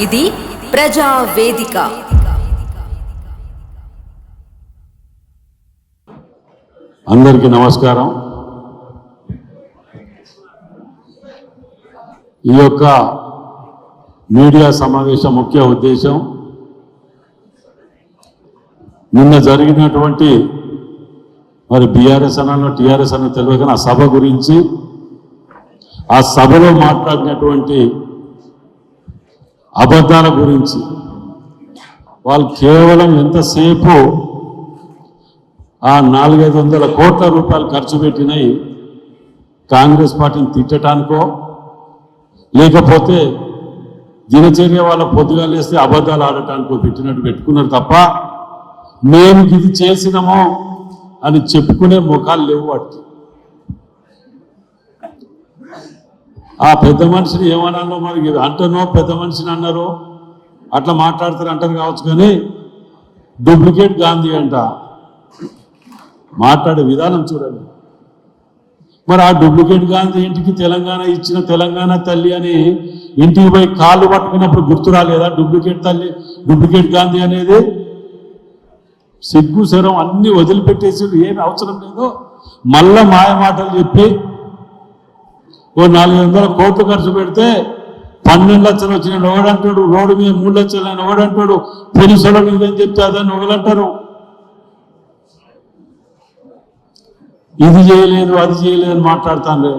ఇది ప్రజా వేదిక. అందరికీ నమస్కారం. ఈ యొక్క మీడియా సమావేశం ముఖ్య ఉద్దేశం నిన్న జరిగినటువంటి మరి బీఆర్ఎస్ అన్న టీఆర్ఎస్ అన్న తెలియక ఆ సభ గురించి, ఆ సభలో మాట్లాడినటువంటి అబద్ధాల గురించి, వాళ్ళు కేవలం ఎంతసేపు ఆ 400-500 కోట్ల రూపాయలు ఖర్చు పెట్టినాయి కాంగ్రెస్ పార్టీని తిట్టడానికో, లేకపోతే దినచర్య వాళ్ళ పొద్దుగా లేస్తే అబద్ధాలు ఆడటానికో పెట్టినట్టు పెట్టుకున్నారు తప్ప మేము ఇది చేసినామో అని చెప్పుకునే ముఖాలు లేవు వాటికి. ఆ పెద్ద మనిషిని ఏమన్నారో మరి అంటనో పెద్ద మనిషిని అన్నారో అట్లా మాట్లాడతారు అంటారు కావచ్చు, కానీ డూప్లికేట్ గాంధీ అంట మాట్లాడే విధానం చూడండి. మరి ఆ డూప్లికేట్ గాంధీ ఇంటికి తెలంగాణ ఇచ్చిన తెలంగాణ తల్లి అని ఇంటికి పోయి కాళ్ళు పట్టుకున్నప్పుడు గుర్తు రాలేదా డూప్లికేట్ తల్లి, డూప్లికేట్ గాంధీ అనేది? సిగ్గు శరం అన్ని వదిలిపెట్టేసి ఏమి అవసరం లేదు, మళ్ళా మాయ మాటలు చెప్పి ఓ 400 కోట్లు ఖర్చు పెడితే 12 లక్షలు వచ్చిన ఒకడంటాడు, రోడ్డు మీద 3 లక్షలు అని ఒకడంటాడు, పోలీసుల మీద అని చెప్తే అదని ఒకలంటారు. ఇది చేయలేదు అది చేయలేదు అని మాట్లాడుతాను.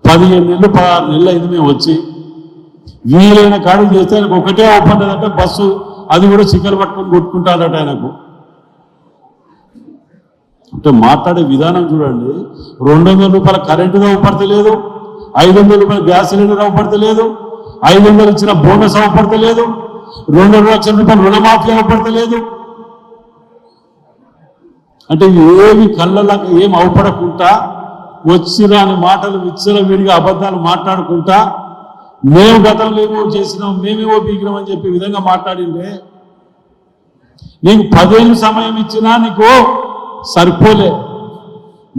15 నెలలు 16 నెలలు అయింది మేము వచ్చి. వీలైన కాడికి చేస్తే ఆయనకు ఒకటే ఒప్పందంటే బస్సు, అది కూడా చిక్కలు పట్టుకొని కొట్టుకుంటాడట ఆయనకు. అంటే మాట్లాడే విధానం చూడండి. 200 రూపాయల కరెంటుగా అవపడతలేదు, 500 రూపాయల గ్యాస్ సిలిండర్ అవపడతలేదు, 500 ఇచ్చిన బోనస్ అవపడతలేదు, 2 లక్షల రూపాయలు రుణమాఫీ అవపడతలేదు. అంటే ఏమి కళ్ళలాగా ఏం అవపడకుండా వచ్చిరాని మాటలు విచ్చలవిడిగా అబద్ధాలు మాట్లాడుకుంటా మేము గతంలో ఏమో చేసినాం మేమేమో పీకినాం అని చెప్పే విధంగా మాట్లాడిందే. నీకు 10 ఏళ్ళు సమయం ఇచ్చినా నీకు సరిపోలే.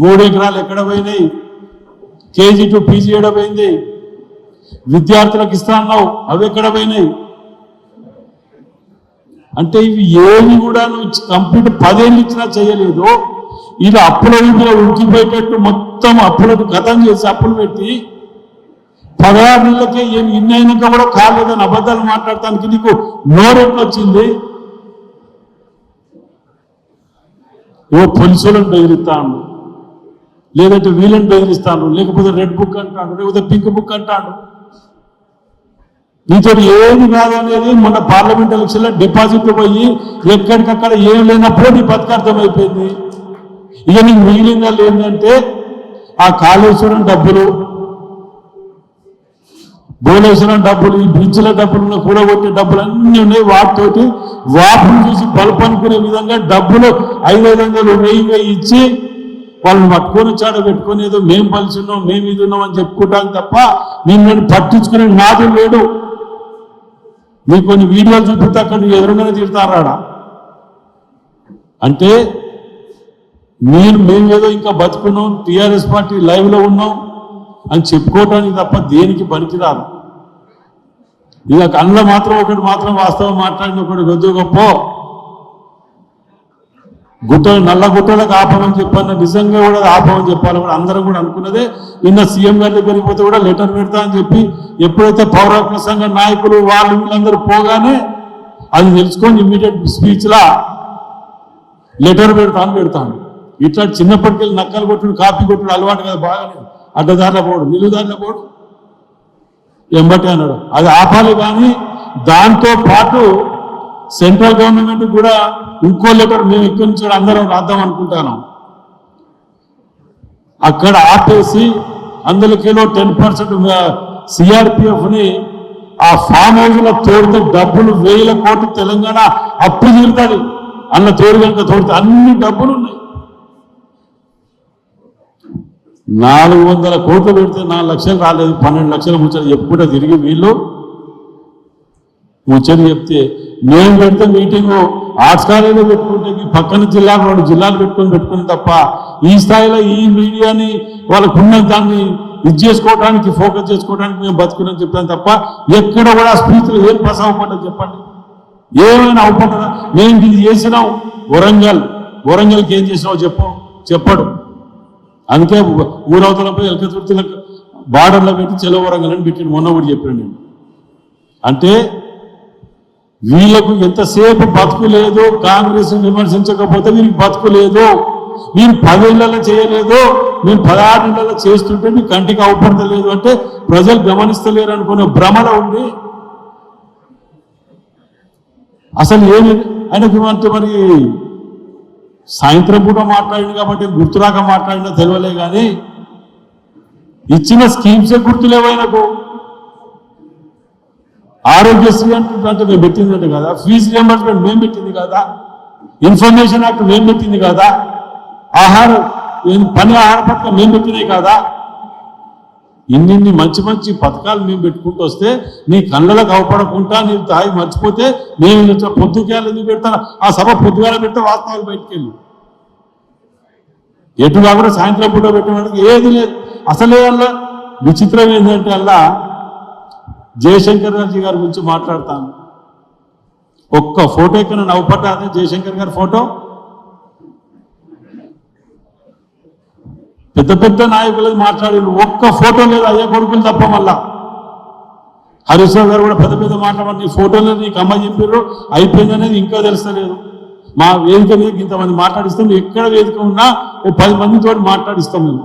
3 ఎకరాలు ఎక్కడ పోయినాయి? కేజీ టు పీజీ ఎక్కడ పోయింది? విద్యార్థులకు ఇస్తా అన్నావు, అవి ఎక్కడ పోయినాయి? అంటే ఇవి ఏమి కూడా నువ్వు కంప్లీట్ 10 ఏళ్ళు ఇచ్చినా చేయలేదు. ఇది అప్పుల ఊపిలో ఉడికిపోయేటట్టు మొత్తం అప్పులకు గతం చేసి అప్పులు పెట్టి 16 నెలలకే ఏమి ఇన్ని అయినాక కూడా కాలేదని అబద్ధాలు మాట్లాడటానికి నీకు నోరెట్లు వచ్చింది. ఓ పోలీసులను బెదిరిస్తాను, లేదంటే వీళ్ళని బెదిరిస్తాను, లేకపోతే రెడ్ బుక్ అంటాడు, లేకపోతే పింక్ బుక్ అంటాడు. నీతో ఏది కాదు అనేది మొన్న పార్లమెంట్ ఎలక్షన్లో డిపాజిట్లు పోయి ఎక్కడికక్కడ ఏం లేనప్పుడు నీ బతికార్థమైపోయింది. ఇక నీకు మిగిలిన ఏంటంటే ఆ కాళేశ్వరం డబ్బులు, భువనేశ్వరం డబ్బులు, ఈ బ్రిడ్జ్ల డబ్బులు, కూడగొట్టే డబ్బులు అన్నీ ఉన్నాయి. వాటితోటి వాపును చూసి బల్బ్ అనుకునే విధంగా డబ్బులు 500 1000 ఇచ్చి వాళ్ళని పట్టుకొని చాడ పెట్టుకొని ఏదో మేము పలిసి ఉన్నాం మేము ఇది ఉన్నాం అని చెప్పుకుంటాం తప్ప నేను పట్టించుకునే నాదు లేడు. మీకు కొన్ని వీడియోలు చూపిస్తే అక్కడ ఎదురుగానే తిడతారాడ. అంటే మేమేదో ఇంకా బతుకున్నాం, టీఆర్ఎస్ పార్టీ లైవ్లో ఉన్నాం అని చెప్పుకోవటానికి తప్ప దేనికి పనికిరాదు. ఇక కళ్ళ ఒకటి మాత్రం వాస్తవం మాట్లాడిన ఒకటి గొద్దు గొప్ప గుట్టలు నల్ల గుట్టలకు ఆపమని చెప్పాను. నిజంగా కూడా ఆపమని చెప్పాలి కూడా అందరం కూడా అనుకున్నదే. నిన్న సీఎం గారి దగ్గరికి పోతే కూడా లెటర్ పెడతా అని చెప్పి ఎప్పుడైతే పౌరత్వ సంఘ నాయకులు వాళ్ళు వీళ్ళందరూ పోగానే అది తెలుసుకొని ఇమ్మీడియట్ స్పీచ్లా లెటర్ పెడతాను. ఇట్లా చిన్నప్పటికెళ్ళి నక్కలు కొట్టుడు కాపీ కొట్టుడు అలవాటు కదా, బాగానే అడ్డదారిలో పోడు నిలుదారిలో పోడు ఎంబటి అన్నాడు. అది ఆపాలి. కానీ దాంతో పాటు సెంట్రల్ గవర్నమెంట్ కూడా ఇంకో లెటర్ మేము ఇక్కడి నుంచి అందరం రాద్దాం అనుకుంటాను. అక్కడ ఆపేసి అందులోకేలో 10% సిఆర్పిఎఫ్ని ఆ ఫామ్ హౌస్లో తోడితే డబ్బులు 1000 కోట్లు తెలంగాణ అప్పు తీరుతుంది. అన్న తోడు కనుక తోడితే అన్ని డబ్బులు ఉన్నాయి. 400 కోట్లు పెడితే 4 లక్షలు రాలేదు, 12 లక్షల ముచ్చట చెప్పుకుంటే తిరిగి వీళ్ళు ముచ్చట చెప్తే మేము పెడితే మీటింగు ఆర్ట్స్ కాలేజీలో పెట్టుకుంటే పక్కన జిల్లాలు 2 జిల్లాలు పెట్టుకుని తప్ప ఈ స్థాయిలో ఈ మీడియాని వాళ్ళకున్న దాన్ని ఇది చేసుకోవడానికి ఫోకస్ చేసుకోవడానికి మేము బతుకున్నాం చెప్తాను తప్ప ఎక్కడ కూడా స్పీచ్లో ఏం పాస్ అవ్వబడ్డది చెప్పండి, ఏమైనా అవపడ్డదా? మేము ఇది చేసినాం వరంగల్కి ఏం చేసినావు చెప్పడు. అందుకే ఊరవతలపై ఎలకతుర్తిల బార్డర్లో పెట్టి చెలో వరంగల్ అని పెట్టిన మొన్న కూడా చెప్పాను నేను. అంటే వీళ్ళకు ఎంతసేపు బతుకు లేదు, కాంగ్రెస్ విమర్శించకపోతే వీరికి బతుకు లేదు, మీరు 10 ఏళ్లలో చేయలేదు, మేము 16 ఏళ్లలో చేస్తుంటే మీ కంటికి అవపడతలేదు అంటే ప్రజలు గమనిస్తలేరు అనుకునే భ్రమలో ఉండి అసలు ఏమి ఆయనకి మరి సాయంత్రం పూట మాట్లాడింది కాబట్టి గుర్తురాక మాట్లాడినా తెలియలే కానీ ఇచ్చిన స్కీమ్సే గుర్తులేవు ఆయనకు. ఆరోగ్యశ్రీ అంటే మేము పెట్టిందంటే కదా, ఫీజు రియంబర్స్మెంట్ మేము పెట్టింది కదా, ఇన్ఫర్మేషన్ యాక్ట్ మేము పెట్టింది కదా, పని ఆహార పథకం మేము పెట్టినాయి కదా. ఇన్ని మంచి మంచి పథకాలు మేము పెట్టుకుంటూ వస్తే నీ కళ్ళలకు అవపడకుండా నీ తాగి మర్చిపోతే మేము పొద్దుగాలు ఎందుకు పెడతాను? ఆ సభ పొద్దుగాల పెడితే వాస్తవాలు బయటికి వెళ్ళి ఎటు కాకుండా సాయంత్రం పూట పెట్టడానికి ఏది లేదు. అసలే వల్ల విచిత్రం ఏంటంటే అలా జయశంకర్ గారి గురించి మాట్లాడతాను. ఒక్క ఫోటో ఎక్కడ నవ్వుపడ్డా అదే జయశంకర్ గారి ఫోటో. పెద్ద నాయకులు మాట్లాడారు, ఒక్క ఫోటో లేదు అయ్యా కొడుకులు తప్ప. మళ్ళా హరీష్ రావు గారు కూడా పెద్ద మాట్లాడారు, నీ ఫోటోలు నీకు అమ్మ చెప్పారు అయిపోయిందనేది ఇంకా తెలుస్తలేదు. మా వేదిక మీద ఇంతమంది మాట్లాడిస్తాం, ఎక్కడ వేదిక ఉన్నా 10 మందితో మాట్లాడిస్తాం మేము.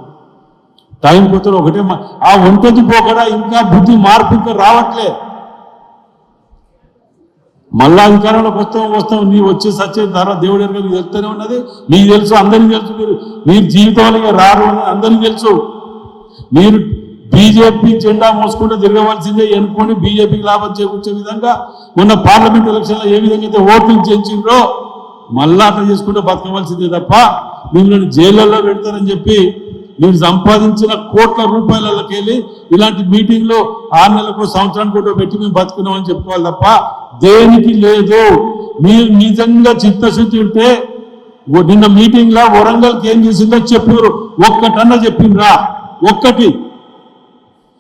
టైం పోతే ఒకటే ఆ ఒంటది పోకడా ఇంకా బుద్ధి మార్పు ఇంకా రావట్లే. మళ్ళా అధికారంలోకి వస్తాం నీ వచ్చే సచ్చే తర్వాత దేవుడి మీకు తెలుస్తూనే ఉన్నది. మీకు తెలుసు, అందరికీ తెలుసు, మీరు జీవితంలో రారు అని అందరికీ తెలుసు. మీరు బీజేపీ జెండా మోసుకుంటూ తిరగవలసిందే ఎన్నుకొని బీజేపీకి లాభం చేకూర్చే విధంగా మొన్న పార్లమెంట్ ఎలక్షన్లో ఏ విధంగా అయితే ఓట్లు చేయించిండ్రో మళ్ళా అట్లా చేసుకుంటూ బతకవలసిందే తప్ప మిమ్మల్ని జైళ్ళల్లో పెడతారని చెప్పి మీరు సంపాదించిన కోట్ల రూపాయలకి వెళ్ళి ఇలాంటి మీటింగ్లో 6 నెలలకు సంవత్సరానికి కూడా పెట్టి మేము బతుకున్నామని చెప్పుకోవాలి తప్ప దేనికి లేదు. మీరు నిజంగా చిత్తశుద్ధి ఉంటే నిన్న మీటింగ్లో వరంగల్కి ఏం చేసిందో చెప్పారు, ఒక్కటన్నా చెప్పిండ్రా? ఒక్కటి.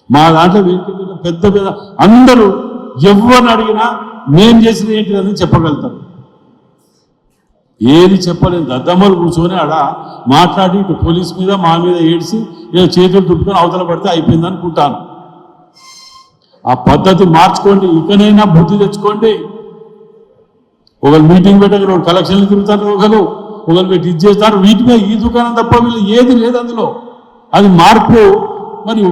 మా దాంట్లో పెద్ద అందరూ ఎవరిని అడిగినా మేం చేసిన ఏంటిదని చెప్పగలుగుతారు. ఏది చెప్పలేని దద్దమ్మలు కూర్చొని ఆడ మాట్లాడి ఇటు పోలీస్ మీద మా మీద ఏడ్చి ఏదో చేతులు తుట్టుకొని అవతల పడితే అయిపోయింది అనుకుంటాను. ఆ పద్ధతి మార్చుకోండి, ఇకనైనా బుద్ధి తెచ్చుకోండి. ఒకరు మీటింగ్ పెట్టారు, ఒకరు కలెక్షన్లు తిరుగుతారు, ఒకరు పెట్టి ఇది చేస్తారు. వీటి మీద ఈ దుకాణం తప్ప వీళ్ళు ఏది లేదు అందులో. అది మార్పు. మరి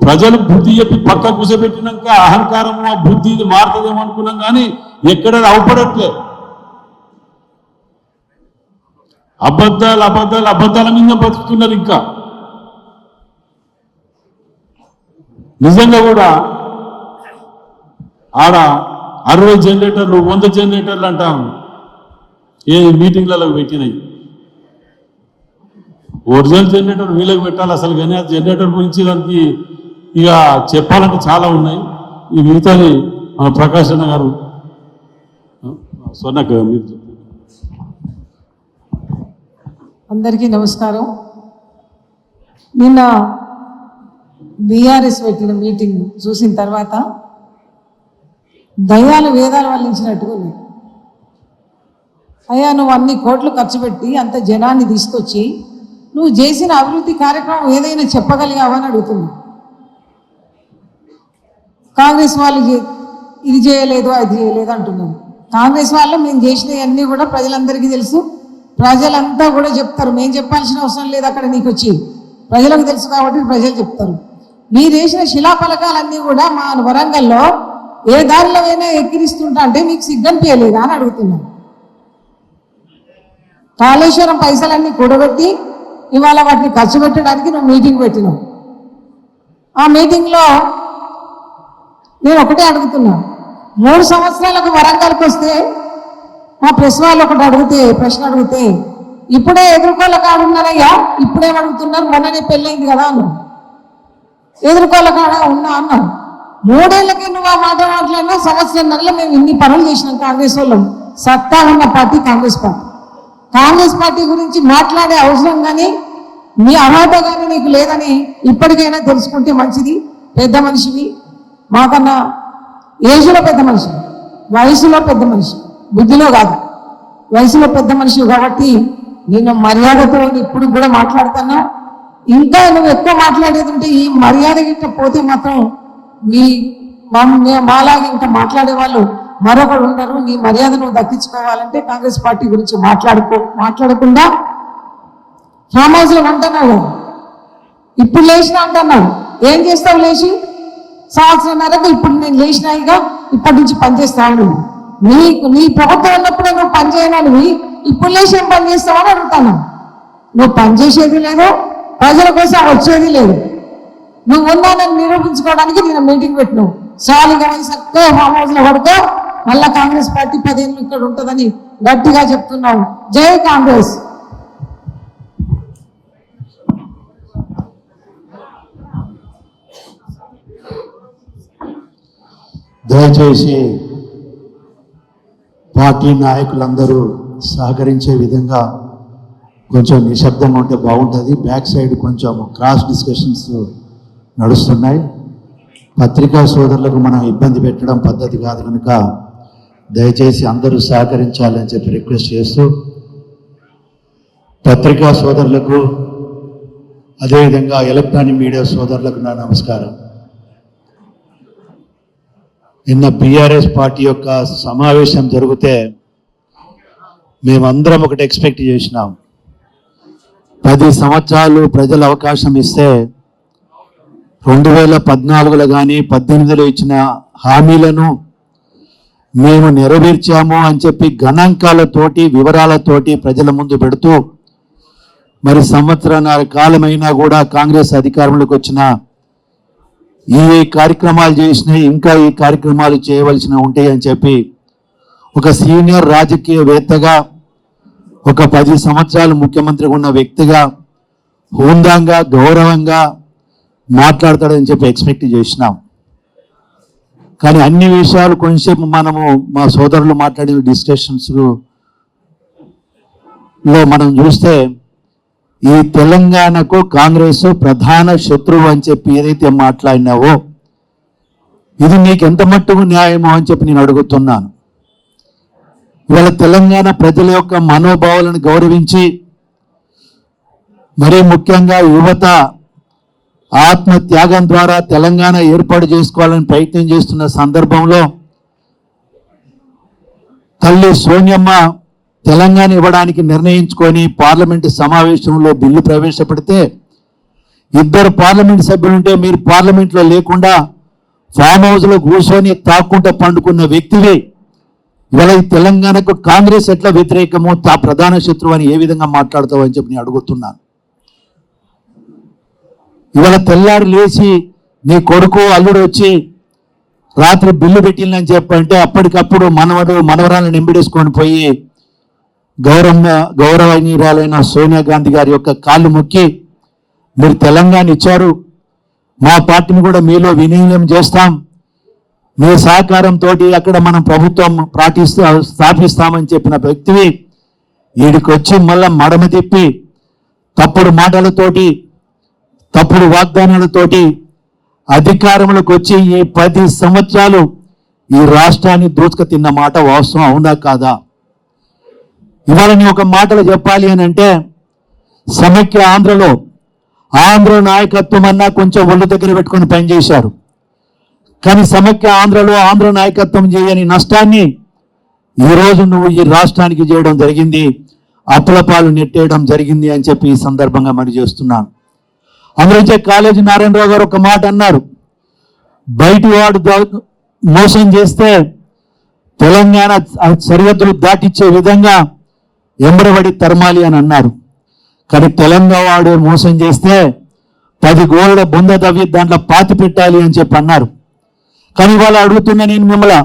ప్రజలు బుద్ధి చెప్పి పక్క కూసబెట్టినాక అహంకారము ఆ బుద్ధి ఇది మారుతుందేమో అనుకున్నాం కానీ ఎక్కడ అవపడట్లే. అబద్ధాల మీద బతుకుతున్నారు. ఇంకా నిజంగా కూడా ఆడ 60 జనరేటర్లు 100 జనరేటర్లు అంటాం ఏ మీటింగ్లలో పెట్టినాయి. ఒరిజినల్ జనరేటర్ వీళ్ళకి పెట్టాలి అసలు, కానీ ఆ జనరేటర్ గురించి దానికి ఇక చెప్పాలంటే చాలా ఉన్నాయి. ఈ మిగతాది మన ప్రకాష్ అన్న గారు స్వర్ణక మీరు. అందరికీ నమస్కారం. నిన్న బీఆర్ఎస్ పెట్టిన మీటింగ్ చూసిన తర్వాత దయ్యాలు వేదాలు వల్లించినట్టుగా ఉంది. అయ్యా నువ్వు అన్ని కోట్లు ఖర్చు పెట్టి అంత జనాన్ని తీసుకొచ్చి నువ్వు చేసిన అభివృద్ధి కార్యక్రమం ఏదైనా చెప్పగలిగావని అడుగుతున్నా. కాంగ్రెస్ వాళ్ళు ఇది చేయలేదు అది చేయలేదు అంటున్నారు. కాంగ్రెస్ వాళ్ళు మేము చేసినవన్నీ కూడా ప్రజలందరికీ తెలుసు, ప్రజలంతా కూడా చెప్తారు. మేము చెప్పాల్సిన అవసరం లేదు, అక్కడ నీకు వచ్చి ప్రజలకు తెలుసు కాబట్టి ప్రజలు చెప్తారు. మీరు వేసిన శిలాఫలకాలన్నీ కూడా మా వరంగల్లో ఏ దారిలో అయినా ఎక్కిరిస్తుంటా అంటే మీకు సిగ్గనిపించలేదా అని అడుగుతున్నాం. కాళేశ్వరం పైసలన్నీ కూడబెట్టి ఇవాళ వాటిని ఖర్చు పెట్టడానికి నువ్వు మీటింగ్ పెట్టినావు. ఆ మీటింగ్లో నేను ఒకటే అడుగుతున్నా, 3 సంవత్సరాలకు వరంగల్కి వస్తే మా ప్రెస్ వాళ్ళు ఒకటి ప్రశ్న అడిగితే ఇప్పుడే ఎదుర్కోళ్ళ కాడ ఉన్నారయ్యా, ఇప్పుడేమడుగుతున్నారు, మొన్ననే పెళ్ళైంది కదా అన్నావు. ఎదుర్కోళ్ళ కాడ ఉన్నా అన్నావు. 3 ఏళ్ళకే నువ్వు ఆ మాట మాట్లాడినా 1.5 సంవత్సరంలో మేము ఇన్ని పనులు చేసినాం. కాంగ్రెస్ వాళ్ళం సత్తా ఉన్న party Congress party. Congress party గురించి మాట్లాడే అవసరం కానీ నీ అర్హత కానీ నీకు లేదని ఇప్పటికైనా తెలుసుకుంటే మంచిది. పెద్ద మనిషివి, మాకన్నా ఏజ్లో పెద్ద మనిషి, వయసులో పెద్ద మనిషి, బుద్ధిలో కాదు, వయసులో పెద్ద మనిషి కాబట్టి నేను మర్యాదతో ఇప్పుడు కూడా మాట్లాడుతున్నా. ఇంకా నువ్వు ఎక్కువ మాట్లాడేది ఉంటే ఈ మర్యాద గిట్ట పోతే మాత్రం మాలాగా ఇంకా మాట్లాడే వాళ్ళు మరొకరు ఉండరు. నీ మర్యాద నువ్వు దక్కించుకోవాలంటే కాంగ్రెస్ పార్టీ గురించి మాట్లాడకుండా ఫామ్ హౌస్లో అంటున్నాడు, ఇప్పుడు లేచిన అంటున్నాడు. ఏం చేస్తావు లేచి? సంవత్సరంన్నరకు ఇప్పుడు నేను లేచినాయిగా, ఇప్పటి నుంచి పనిచేస్తాను. నీ ప్రభుత్వం ఉన్నప్పుడు నువ్వు పనిచేయనానివి, ఇప్పుడు లేచి ఏం పని చేస్తావని అడుగుతాను. నువ్వు పనిచేసేది లేదు, ప్రజల కోసం వచ్చేది లేదు. నువ్వు ఉన్నానని నిరూపించుకోవడానికి నేను మీటింగ్ పెట్టినావు. సాలిగా వయసు ఫామ్ హౌస్లో పడుకో, మళ్ళా కాంగ్రెస్ పార్టీ 10 ఏళ్ళు ఇక్కడ ఉంటుందని గట్టిగా చెప్తున్నావు. జై కాంగ్రెస్. దయచేసి పార్టీ నాయకులందరూ సహకరించే విధంగా కొంచెం నిశ్శబ్దంగా ఉంటే బాగుంటుంది. బ్యాక్ సైడ్ కొంచెం క్రాస్ డిస్కషన్స్ నడుస్తున్నాయి. పత్రికా సోదరులకు మనం ఇబ్బంది పెట్టడం పద్ధతి కాదు కనుక దయచేసి అందరూ సహకరించాలని చెప్పి రిక్వెస్ట్ చేస్తూ, పత్రికా సోదరులకు అదేవిధంగా ఎలక్ట్రానిక్ మీడియా సోదరులకు నా నమస్కారం. నిన్న బీఆర్ఎస్ పార్టీ యొక్క సమావేశం జరిగితే మేమందరం ఒకటి ఎక్స్పెక్ట్ చేసినాం. 10 సంవత్సరాలు ప్రజలు అవకాశం ఇస్తే 2014లో కానీ 18లో ఇచ్చిన హామీలను మేము నెరవేర్చాము అని చెప్పి గణాంకాలతోటి వివరాలతోటి ప్రజల ముందు పెడుతూ, మరి సంవత్సరాల కాలమైనా కూడా కాంగ్రెస్ అధికారంలోకి వచ్చిన ఈ కార్యక్రమాలు చేసినాయి, ఇంకా ఈ కార్యక్రమాలు చేయవలసిన ఉంటాయి అని చెప్పి ఒక సీనియర్ రాజకీయవేత్తగా, ఒక 10 సంవత్సరాలు ముఖ్యమంత్రిగా ఉన్న వ్యక్తిగా హోందాంగా గౌరవంగా మాట్లాడతాడని చెప్పి ఎక్స్పెక్ట్ చేసినాం. కానీ అన్ని విషయాలు కొంచెంసేపు మనము మా సోదరులు మాట్లాడిన డిస్కషన్స్లో మనం చూస్తే ఈ తెలంగాణకు కాంగ్రెస్ ప్రధాన శత్రువు అని చెప్పి ఏదైతే మాట్లాడినావో ఇది నీకు ఎంత మట్టుకు న్యాయమో అని చెప్పి నేను అడుగుతున్నాను. ఇవాళ తెలంగాణ ప్రజల యొక్క మనోభావాలను గౌరవించి, మరీ ముఖ్యంగా యువత ఆత్మ త్యాగం ద్వారా తెలంగాణ ఏర్పాటు చేసుకోవాలని ప్రయత్నం చేస్తున్న సందర్భంలో తల్లి సోనియమ్మ తెలంగాణ ఇవ్వడానికి నిర్ణయించుకొని పార్లమెంటు సమావేశంలో బిల్లు ప్రవేశపెడితే 2 పార్లమెంట్ సభ్యులుంటే మీరు పార్లమెంట్లో లేకుండా ఫామ్ హౌస్లో కూర్చొని తాక్కుంటూ పండుకున్న వ్యక్తివి ఇవాళ ఈ తెలంగాణకు కాంగ్రెస్ ఎట్లా వ్యతిరేకమో ప్రధాన శత్రువు అని ఏ విధంగా మాట్లాడతావు అని చెప్పి నేను అడుగుతున్నాను. ఇవాళ తెల్లారి లేచి నీ కొడుకు అల్లుడు వచ్చి రాత్రి బిల్లు పెట్టిందని చెప్పంటే అప్పటికప్పుడు మనవరాలను ఎంబిడేసుకొని పోయి గౌరవనీయురాలైన సోనియా గాంధీ గారి యొక్క కాళ్ళు మొక్కి, మీరు తెలంగాణ ఇచ్చారు, మా పార్టీని కూడా మీలో విలీనం చేస్తాం, మీ సహకారంతో అక్కడ మనం ప్రభుత్వం స్థాపిస్తామని చెప్పిన వ్యక్తివి వీడికి వచ్చి మళ్ళా మడమ తిప్పి తప్పుడు మాటలతోటి తప్పుడు వాగ్దానాలతోటి అధికారంలోకి వచ్చి ఈ 10 సంవత్సరాలు ఈ రాష్ట్రాన్ని దోచుకు తిన్న మాట వాస్తవం అవునా కాదా? ఇవాళ నీ ఒక మాటలు చెప్పాలి అని అంటే, సమైక్య ఆంధ్రలో ఆంధ్ర నాయకత్వం అన్నా కొంచెం ఒళ్ళు దగ్గర పెట్టుకొని పనిచేశారు. కానీ సమైక్య ఆంధ్రలో ఆంధ్ర నాయకత్వం చేయని నష్టాన్ని ఈరోజు నువ్వు ఈ రాష్ట్రానికి చేయడం జరిగింది, అప్పులపాలు నెట్టేయడం జరిగింది అని చెప్పి ఈ సందర్భంగా మరి చేస్తున్నాను. అందులో కాళోజీ నారాయణరావు గారు ఒక మాట అన్నారు, బయటి వాడు మోసం చేస్తే తెలంగాణ సరిహద్దులు దాటిచ్చే విధంగా ఎంబడబడి తరమాలి అని అన్నారు. కానీ తెలంగాణ వాడు మోసం చేస్తే 10 గోళ్ళ బొంద తవ్వి దాంట్లో పాతి పెట్టాలి అని చెప్పి అన్నారు. కానీ వాళ్ళు అడుగుతున్నా నేను మిమ్మల్ని,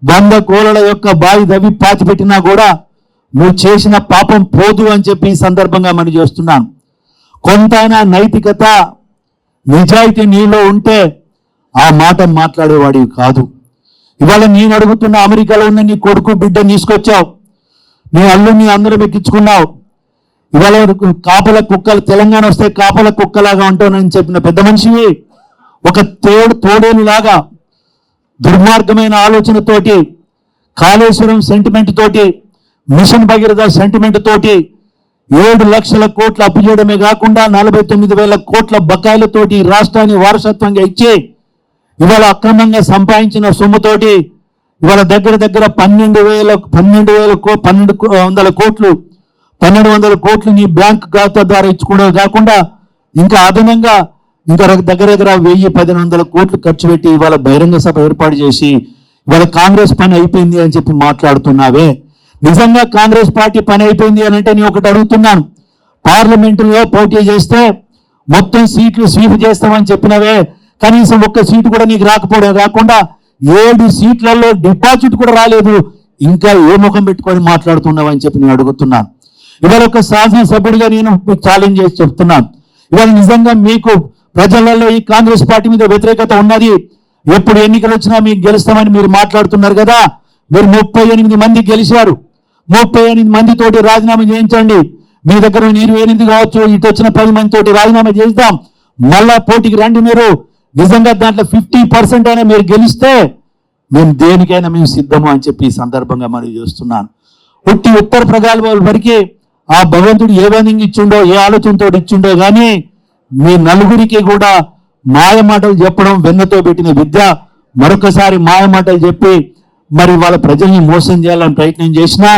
100 కోళ్ళ యొక్క బావి తవ్వి పాతి పెట్టినా కూడా నువ్వు చేసిన పాపం పోదు అని చెప్పి ఈ సందర్భంగా మనం చేస్తున్నాను. కొంతైనా నైతికత నిజాయితీ నీలో ఉంటే ఆ మాట మాట్లాడేవాడివి కాదు. ఇవాళ నేను అడుగుతున్న, అమెరికాలో ఉన్న నీ కొడుకు బిడ్డ తీసుకొచ్చావు, నీ అల్లుని అందరూ ఎక్కించుకున్నావు, ఇవాళ కాపల కుక్కలు తెలంగాణ వస్తే కాపల కుక్కలాగా ఉంటానని చెప్పిన పెద్ద మనిషివి ఒక తోడేనులాగా దుర్మార్గమైన ఆలోచనతోటి కాళేశ్వరం సెంటిమెంట్ తోటి మిషన్ భగీరథ సెంటిమెంట్ తోటి 7 లక్షల కోట్ల అప్పు చేయడమే కాకుండా 49,000 కోట్ల బకాయిలతోటి రాష్ట్రాన్ని వారసత్వంగా ఇచ్చి ఇవాళ అక్రమంగా సంపాదించిన సొమ్ముతోటి ఇవాళ దగ్గర 1200 కోట్లు నీ బ్యాంక్ ఖాతా ద్వారా ఇచ్చుకోవడం కాకుండా ఇంకా అదనంగా ఇంకా దగ్గర 1,000-1,100 కోట్లు ఖర్చు పెట్టి ఇవాళ బహిరంగ సభ ఏర్పాటు చేసి ఇవాళ కాంగ్రెస్ పని అయిపోయింది అని చెప్పి మాట్లాడుతున్నావే. నిజంగా కాంగ్రెస్ పార్టీ పని అయిపోయింది అని అంటే నేను ఒకటి అడుగుతున్నాను, పార్లమెంటులో పోటీ చేస్తే మొత్తం సీట్లు స్వీప్ చేస్తామని చెప్పినవే, కనీసం ఒక్క సీటు కూడా నీకు రాకుండా 7 సీట్లలో డిపాజిట్ కూడా రాలేదు, ఇంకా ఏ ముఖం పెట్టుకొని మాట్లాడుతున్నావు అని చెప్పి నేను అడుగుతున్నాను. ఇవాళ ఒక శాసనసభ్యుడిగా నేను ఛాలెంజ్ చేసి చెప్తున్నాను, ఇవాళ నిజంగా మీకు ప్రజలలో ఈ కాంగ్రెస్ పార్టీ మీద వ్యతిరేకత ఉన్నది, ఎప్పుడు ఎన్నికలు వచ్చినా మీకు గెలుస్తామని మీరు మాట్లాడుతున్నారు కదా, మీరు 38 మంది గెలిచారు, 38 మందితోటి రాజీనామా చేయించండి. మీ దగ్గర 28 కావచ్చు, ఇటు వచ్చిన 10 మందితోటి రాజీనామా చేద్దాం, మళ్ళా పోటీకి రండి. మీరు నిజంగా దాంట్లో 50% అయినా మీరు గెలిస్తే మేము దేనికైనా మేము సిద్ధము అని చెప్పి ఈ సందర్భంగా మనం చేస్తున్నాను. ఉత్తర ప్రగల్భాల వరకు ఆ భగవంతుడు ఏ విధంగా ఇచ్చిండో, ఏ ఆలోచనతో ఇచ్చిండో కానీ మీ నలుగురికి కూడా మాయమాటలు చెప్పడం వెన్నతో పెట్టిన విద్య. మరొకసారి మాయమాటలు చెప్పి మరి వాళ్ళ ప్రజల్ని మోసం చేయాలని ప్రయత్నం చేసినా,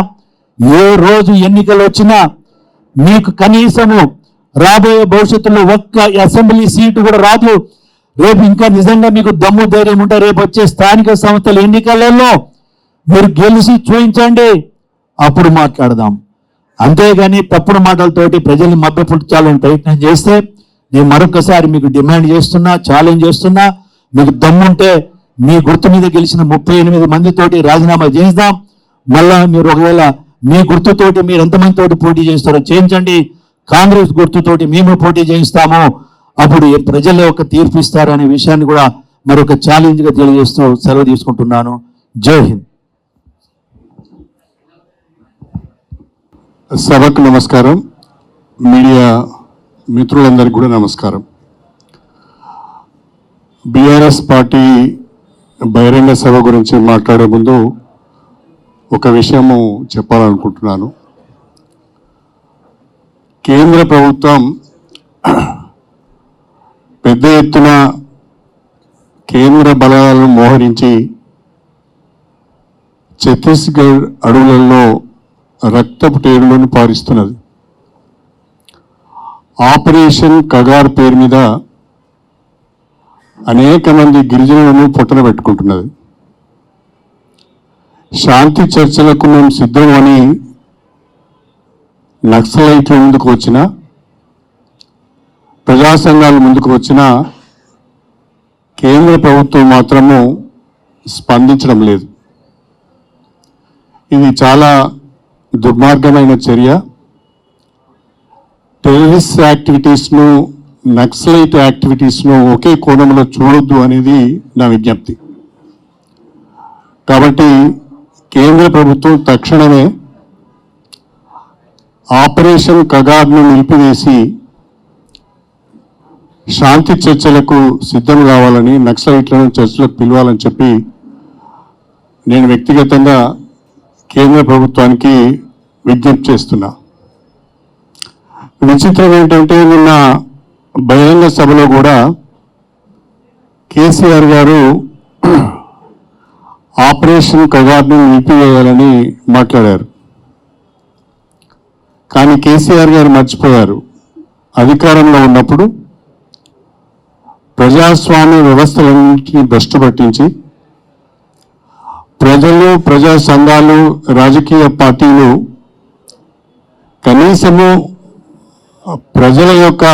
ఏ రోజు ఎన్నికలు వచ్చినా మీకు కనీసము రాబోయే భవిష్యత్తులో ఒక్క అసెంబ్లీ సీటు కూడా రాదు. రేపు ఇంకా నిజంగా మీకు దమ్ము ధైర్యం ఉంటే రేపు వచ్చే స్థానిక సంస్థల ఎన్నికలలో మీరు గెలిచి చూపించండి, అప్పుడు మాట్లాడదాం. అంతేగాని తప్పుడు మాటలతోటి ప్రజల్ని మభ్యపుట్టాలని ప్రయత్నం చేస్తే నేను మరొకసారి మీకు డిమాండ్ చేస్తున్నా, ఛాలెంజ్ చేస్తున్నా, మీకు దమ్ముంటే మీ గుర్తు మీద గెలిచిన 38 మందితోటి రాజీనామా చేద్దాం. మళ్ళా మీరు ఒకవేళ మీ గుర్తుతోటి మీరు ఎంతమందితోటి పోటీ చేస్తారో చేయించండి, కాంగ్రెస్ గుర్తుతోటి మేము పోటీ చేయిస్తాము, అప్పుడు ప్రజలే ఒక తీర్పు ఇస్తారు అనే విషయాన్ని కూడా మరొక ఛాలెంజ్గా తెలియజేస్తూ సెలవు తీసుకుంటున్నాను. జై హింద్. సభకు నమస్కారం, మీడియా మిత్రులందరికీ కూడా నమస్కారం. బీఆర్ఎస్ పార్టీ బహిరంగ సభ గురించి మాట్లాడే ముందు ఒక విషయము చెప్పాలనుకుంటున్నాను. కేంద్ర ప్రభుత్వం పెద్ద ఎత్తున కేంద్ర బలాలను మోహరించి ఛత్తీస్గఢ్ అడవులలో రక్తపు టేరులను పారిస్తున్నది. ఆపరేషన్ కగార్ పేరు మీద అనేక మంది గిరిజనులను పొట్టన పెట్టుకుంటున్నది. శాంతి చర్చలకు మేము సిద్ధం అని నక్సలైట్ల ముందుకు వచ్చిన, ప్రజా సంఘాల ముందుకు వచ్చిన కేంద్ర ప్రభుత్వం మాత్రము స్పందించడం లేదు. ఇది చాలా దుర్మార్గమైన చర్య. టెర్రరిస్ట్ యాక్టివిటీస్ను, నక్సలైట్ యాక్టివిటీస్ను ఒకే కోణంలో చూడొద్దు అనేది నా విజ్ఞప్తి. కాబట్టి కేంద్ర ప్రభుత్వం తక్షణమే ఆపరేషన్ కగార్ను నిలిపివేసి శాంతి చర్చలకు సిద్ధం కావాలని, నక్సలైట్లను చర్చలకు పిలవాలని చెప్పి నేను వ్యక్తిగతంగా కేంద్ర ప్రభుత్వానికి విజ్ఞప్తి చేస్తున్నా. విచిత్రం ఏంటంటే నిన్న బహిరంగ సభలో కూడా కేసీఆర్ గారు ఆపరేషన్ కగార్ను నిలిపివేయాలని మాట్లాడారు. కానీ కేసీఆర్ గారు మర్చిపోయారు, అధికారంలో ఉన్నప్పుడు ప్రజాస్వామ్య వ్యవస్థలన్నింటినీ భ్రష్టు పట్టించి ప్రజలు, ప్రజా సంఘాలు, రాజకీయ పార్టీలు కనీసము ప్రజల యొక్క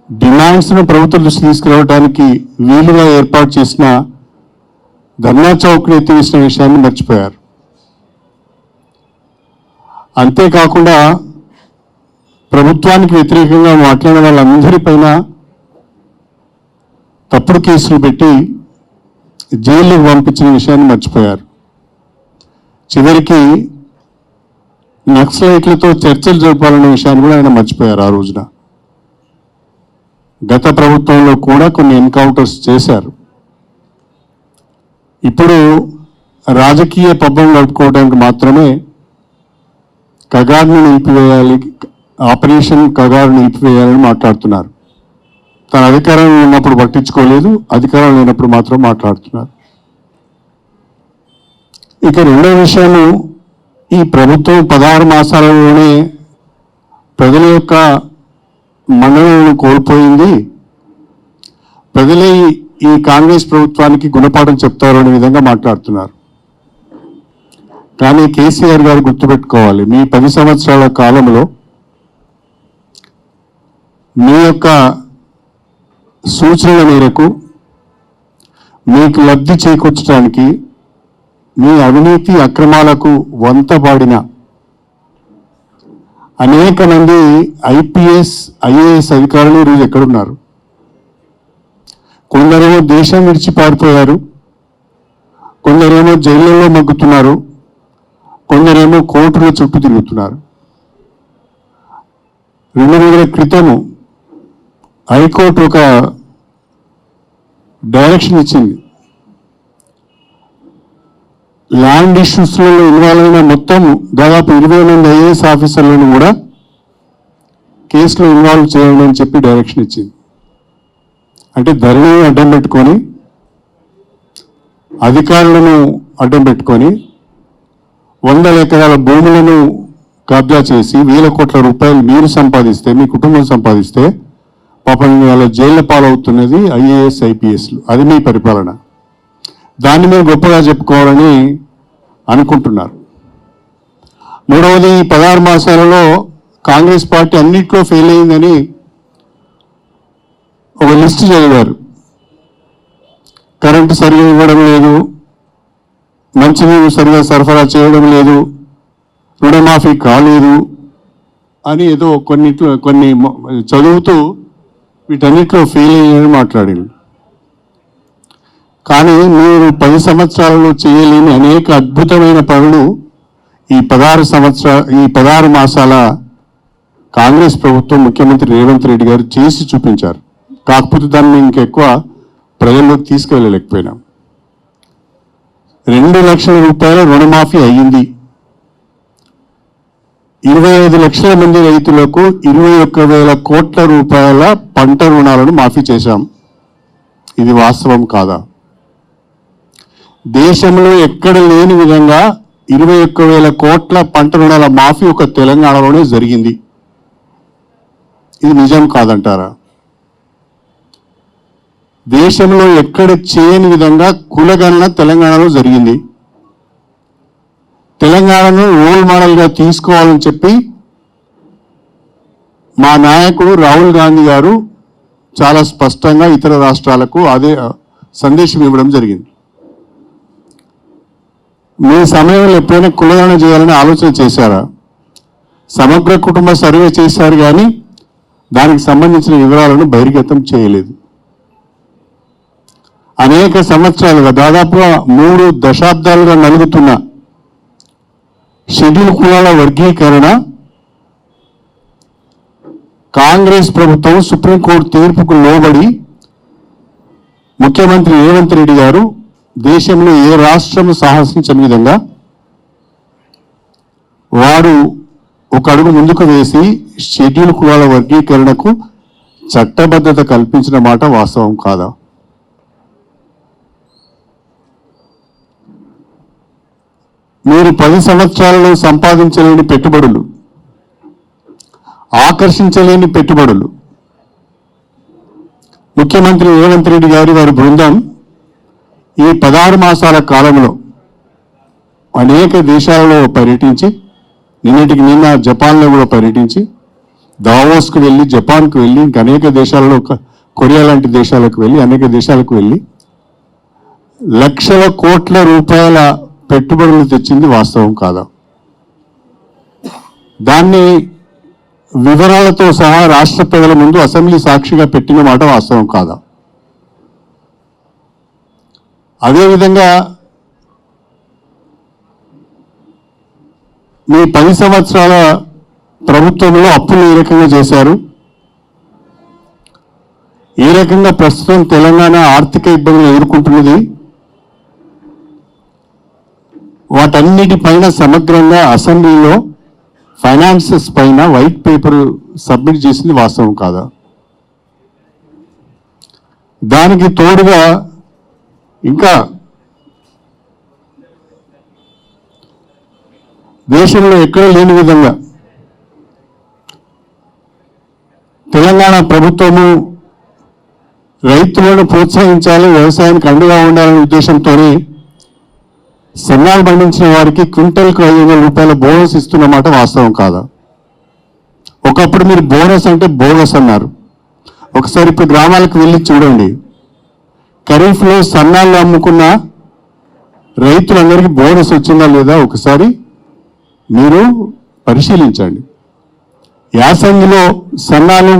డిమాండ్స్ను ప్రభుత్వం దృష్టి తీసుకురావడానికి వీలుగా ఏర్పాటు చేసిన ధర్నా చౌక్ని ఎత్తివేసిన విషయాన్ని మర్చిపోయారు. అంతేకాకుండా ప్రభుత్వానికి వ్యతిరేకంగా మాట్లాడిన వాళ్ళందరిపైన తప్పుడు కేసులు పెట్టి జైలుకు పంపించిన విషయాన్ని మర్చిపోయారు. చివరికి నక్సలైట్లతో చర్చలు జరపాలనే విషయాన్ని కూడా ఆయన మర్చిపోయారు ఆ రోజున. గత ప్రభుత్వంలో కూడా కొన్ని ఎన్కౌంటర్స్ చేశారు. ఇప్పుడు రాజకీయ పబ్బం గడుపుకోవడానికి మాత్రమే కగారును నిలిపివేయాలి, ఆపరేషన్ కగారు నిలిపివేయాలని మాట్లాడుతున్నారు. తన అధికారం ఉన్నప్పుడు పట్టించుకోలేదు, అధికారం లేనప్పుడు మాత్రం మాట్లాడుతున్నారు. ఇక రెండో విషయము, ఈ ప్రభుత్వం 16 మాసాలలోనే ప్రజల యొక్క మన్ననలను కోల్పోయింది. ప్రజలే ఈ కాంగ్రెస్ ప్రభుత్వానికి గుణపాఠం చెప్తారు అనే విధంగా మాట్లాడుతున్నారు. కానీ కేసీఆర్ గారు గుర్తుపెట్టుకోవాలి, మీ 10 సంవత్సరాల కాలంలో మీ యొక్క సూచనల మేరకు మీకు లబ్ధి చేకూర్చడానికి మీ అవినీతి అక్రమాలకు వంతపాడిన అనేక మంది ఐపీఎస్ ఐఏఎస్ అధికారులు ఈరోజు ఎక్కడున్నారు? కొందరేమో దేశం విడిచి పారిపోయారు, కొందరేమో జైళ్ళలో మగ్గుతున్నారు, కొందరేమో కోర్టుల చుట్టూ తిరుగుతున్నారు. 2 రోజుల క్రితము హైకోర్టు ఒక డైరెక్షన్ ఇచ్చింది. ల్యాండ్ ఇష్యూస్లలో ఇన్వాల్వ్ అయిన మొత్తం దాదాపు 20 మంది ఐఏఎస్ ఆఫీసర్లను కూడా కేసులో ఇన్వాల్వ్ చేయండి అని చెప్పి డైరెక్షన్ ఇచ్చింది. అంటే ధరణిని అడ్డం పెట్టుకొని, అధికారులను అడ్డం పెట్టుకొని 100 ఎకరాల భూములను కబ్జా చేసి 1000 కోట్ల రూపాయలు మీరు సంపాదిస్తే, మీ కుటుంబం సంపాదిస్తే పాపం వాళ్ళ జైళ్ల పాలవుతున్నది ఐఏఎస్ ఐపీఎస్లు. అది మీ పరిపాలన. దాన్ని మీరు గొప్పగా చెప్పుకోవాలని అనుకుంటున్నారు. మూడవది, 16 మాసాలలో కాంగ్రెస్ పార్టీ అన్నింటిలో ఫెయిల్ అయిందని ఒక లిస్టు చదివారు. కరెంటు సరిగా ఇవ్వడం లేదు, మంచినీరు సరిగా సరఫరా చేయడం లేదు, రుణమాఫీ కాలేదు అని ఏదో కొన్ని చదువుతూ వీటన్నిటిలో ఫెయిల్ అయ్యారని మాట్లాడారు. కానీ మీరు 10 సంవత్సరాలలో చేయలేని అనేక అద్భుతమైన పనులు ఈ 16 మాసాల కాంగ్రెస్ ప్రభుత్వం, ముఖ్యమంత్రి రేవంత్ రెడ్డి గారు చేసి చూపించారు. కాకపోతే దాన్ని ఇంకెక్కువ ప్రజల్లోకి తీసుకెళ్ళలేకపోయినాం. 2 లక్షల రూపాయల రుణమాఫీ అయ్యింది. 25 లక్షల మంది రైతులకు 21,000 కోట్ల రూపాయల పంట రుణాలను మాఫీ చేశాం. ఇది వాస్తవం కాదా? దేశంలో ఎక్కడ లేని విధంగా 21,000 కోట్ల పంట రుణాల మాఫీ ఒక తెలంగాణలోనే జరిగింది. ఇది నిజం కాదంటారా? దేశంలో ఎక్కడ చేయని విధంగా కులగణన తెలంగాణలో జరిగింది. తెలంగాణను రోల్ మోడల్గా తీసుకోవాలని చెప్పి మా నాయకుడు రాహుల్ గాంధీ గారు చాలా స్పష్టంగా ఇతర రాష్ట్రాలకు అదే సందేశం ఇవ్వడం జరిగింది. మీ సమయంలో ఎప్పుడైనా కులగణన చేయాలని ఆలోచన చేశారా? సమగ్ర కుటుంబ సర్వే చేశారు, కానీ దానికి సంబంధించిన వివరాలను బహిర్గతం చేయలేదు. అనేక సంవత్సరాలుగా, దాదాపుగా 3 దశాబ్దాలుగా నలుగుతున్న షెడ్యూల్ కులాల వర్గీకరణ కాంగ్రెస్ ప్రభుత్వం సుప్రీంకోర్టు తీర్పుకు లోబడి ముఖ్యమంత్రి రేవంత్ రెడ్డి గారు దేశంలో ఏ రాష్ట్రం సాహసించని విధంగా వారు ఒక అడుగు ముందుకు వేసి షెడ్యూల్ కులాల వర్గీకరణకు చట్టబద్ధత కల్పించిన మాట వాస్తవం కాదా? మీరు 10 సంవత్సరాలలో సంపాదించలేని పెట్టుబడులు, ఆకర్షించలేని పెట్టుబడులు, ముఖ్యమంత్రి రేవంత్ రెడ్డి గారి వారి బృందం ఈ 16 మాసాల కాలంలో అనేక దేశాలలో పర్యటించి, నిన్నటికి నిన్న జపాన్లో కూడా పర్యటించి, దావోస్కు వెళ్ళి, జపాన్కు వెళ్ళి, ఇంకా అనేక దేశాలలో, కొరియా లాంటి దేశాలకు వెళ్ళి, అనేక దేశాలకు వెళ్ళి లక్షల కోట్ల రూపాయల పెట్టుబడులు తెచ్చింది వాస్తవం కాదా? దాన్ని వివరాలతో సహా రాష్ట్ర ప్రజల ముందు అసెంబ్లీ సాక్షిగా పెట్టిన మాట వాస్తవం కాదా? అదేవిధంగా మీ 10 సంవత్సరాల ప్రభుత్వంలో అప్పులు ఏ రకంగా చేశారు, ఏ రకంగా ప్రస్తుతం తెలంగాణ ఆర్థిక ఇబ్బందులు ఎదుర్కొంటున్నది, వాటన్నిటిపైన సమగ్రంగా అసెంబ్లీలో ఫైనాన్సెస్ పైన వైట్ పేపర్ సబ్మిట్ చేసింది వాస్తవం కాదా? దానికి తోడుగా ఇంకా దేశంలో ఎక్కడ లేని విధంగా తెలంగాణ ప్రభుత్వము రైతులను ప్రోత్సహించాలి, వ్యవసాయానికి అండగా ఉండాలనే ఉద్దేశంతోనే సన్నాలు పండించిన వారికి క్వింటల్కు 500 రూపాయల బోనస్ ఇస్తున్నమాట వాస్తవం కాదా? ఒకప్పుడు మీరు బోనస్ అంటే బోనస్ అన్నారు. ఒకసారి ఇప్పుడు గ్రామాలకు వెళ్ళి చూడండి, ఖరీఫ్లో సన్నాలు అమ్ముకున్న రైతులందరికీ బోనస్ వచ్చిందా లేదా ఒకసారి మీరు పరిశీలించండి. యాసంగిలో సన్నాలు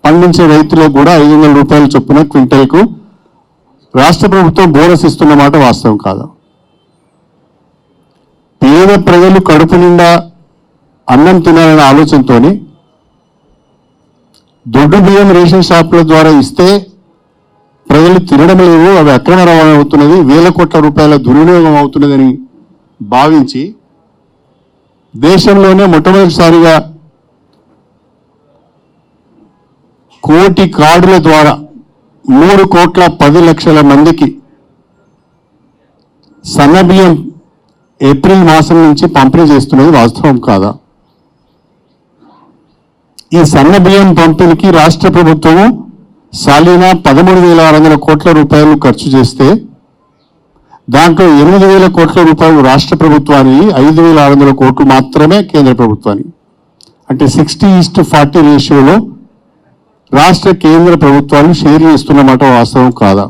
పండించే రైతులకు కూడా 500 రూపాయల చొప్పున క్వింటల్కు రాష్ట్ర ప్రభుత్వం బోనస్ ఇస్తున్నమాట వాస్తవం కాదా? పేద ప్రజలు కడుపు నిండా అన్నం తినాలనే ఆలోచనతోని దొడ్డు బియ్యం రేషన్ షాపుల ద్వారా ఇస్తే ప్రజలు తినడం లేవు, అవి అక్రమ రవాణా అవుతున్నది, వేల కోట్ల రూపాయల దుర్వినియోగం అవుతున్నదని భావించి దేశంలోనే మొట్టమొదటిసారిగా 1 కోటి కార్డుల ద్వారా 3,10,00,000 మందికి సన్నబియ్యం ఏప్రిల్ మాసం నుంచి పంపిణీ చేస్తున్నది వాస్తవం కాదా? ఈ సన్నబియ్యం పంపిణీకి రాష్ట్ర ప్రభుత్వము సాలీనా 13,600 కోట్ల రూపాయలు ఖర్చు చేస్తే దాంట్లో 8,000 కోట్ల రూపాయలు రాష్ట్ర ప్రభుత్వానికి, 5,600 కోట్లు మాత్రమే కేంద్ర ప్రభుత్వానికి. అంటే 60:40 రేషియోలో రాష్ట్ర కేంద్ర ప్రభుత్వాలు షేర్ చేస్తున్నమాట వాస్తవం కాదా?